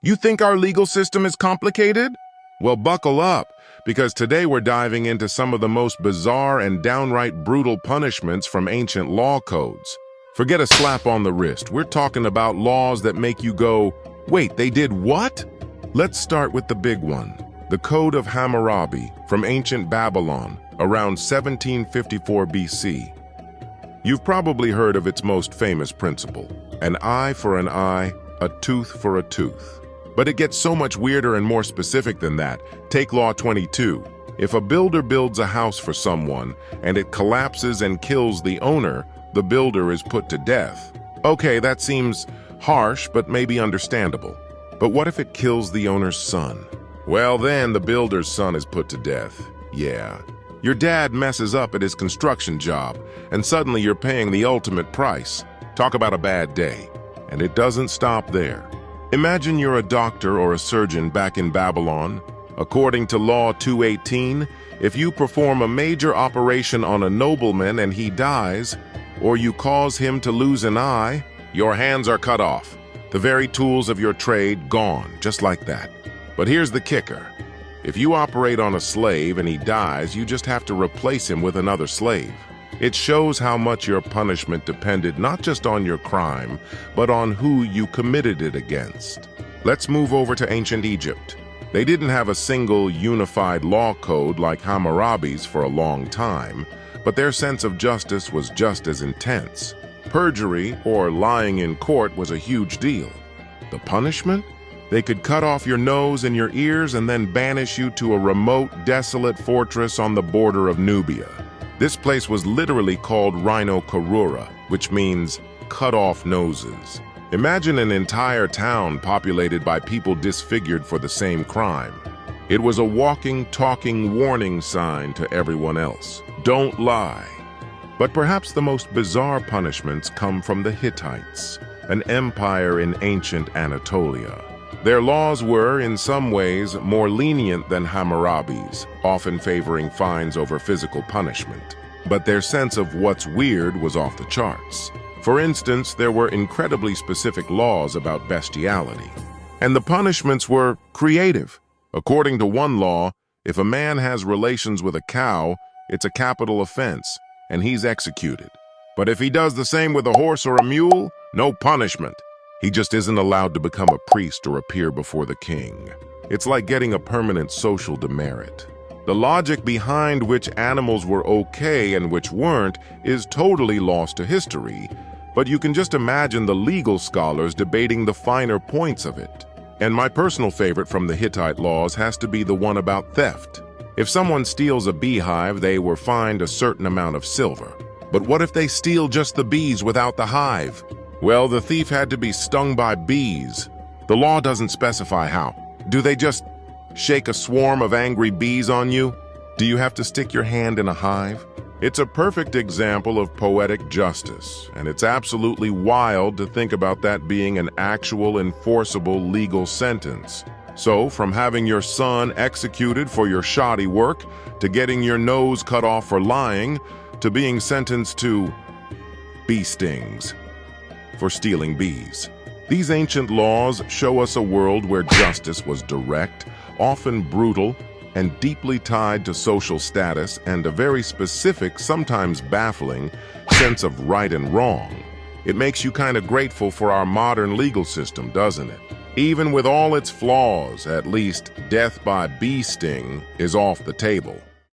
You think our legal system is complicated? Well, buckle up, because today we're diving into some of the most bizarre and downright brutal punishments from ancient law codes. Forget a slap on the wrist. We're talking about laws that make you go, wait, they did what? Let's start with the big one, the Code of Hammurabi from ancient Babylon, around 1754 BC. You've probably heard of its most famous principle, an eye for an eye, a tooth for a tooth. But it gets so much weirder and more specific than that. Take Law 22. If a builder builds a house for someone and it collapses and kills the owner, the builder is put to death. Okay, that seems harsh, but maybe understandable. But what if it kills the owner's son? Well, then the builder's son is put to death. Yeah. Your dad messes up at his construction job, and suddenly you're paying the ultimate price. Talk about a bad day. And it doesn't stop there. Imagine you're a doctor or a surgeon back in Babylon. According to Law 218, if you perform a major operation on a nobleman and he dies, or you cause him to lose an eye, your hands are cut off. The very tools of your trade gone, just like that. But here's the kicker. If you operate on a slave and he dies, you just have to replace him with another slave. It shows how much your punishment depended not just on your crime, but on who you committed it against. Let's move over to ancient Egypt. They didn't have a single unified law code like Hammurabi's for a long time, but their sense of justice was just as intense. Perjury, or lying in court, was a huge deal. The punishment? They could cut off your nose and your ears and then banish you to a remote, desolate fortress on the border of Nubia. This place was literally called Rhino Karura, which means cut off noses. Imagine an entire town populated by people disfigured for the same crime. It was a walking, talking warning sign to everyone else. Don't lie. But perhaps the most bizarre punishments come from the Hittites, an empire in ancient Anatolia. Their laws were, in some ways, more lenient than Hammurabi's, often favoring fines over physical punishment. But their sense of what's weird was off the charts. For instance, there were incredibly specific laws about bestiality. And the punishments were creative. According to one law, if a man has relations with a cow, it's a capital offense, and he's executed. But if he does the same with a horse or a mule, no punishment. He just isn't allowed to become a priest or appear before the king. It's like getting a permanent social demerit. The logic behind which animals were okay and which weren't is totally lost to history, but you can just imagine the legal scholars debating the finer points of it. And my personal favorite from the Hittite laws has to be the one about theft. If someone steals a beehive, they were fined a certain amount of silver. But what if they steal just the bees without the hive? Well, the thief had to be stung by bees. The law doesn't specify how. Do they just shake a swarm of angry bees on you? Do you have to stick your hand in a hive? It's a perfect example of poetic justice, and it's absolutely wild to think about that being an actual enforceable legal sentence. So, from having your son executed for your shoddy work, to getting your nose cut off for lying, to being sentenced to bee stings for stealing bees. These ancient laws show us a world where justice was direct, often brutal, and deeply tied to social status and a very specific, sometimes baffling, sense of right and wrong. It makes you kind of grateful for our modern legal system, doesn't it? Even with all its flaws, at least death by bee sting is off the table.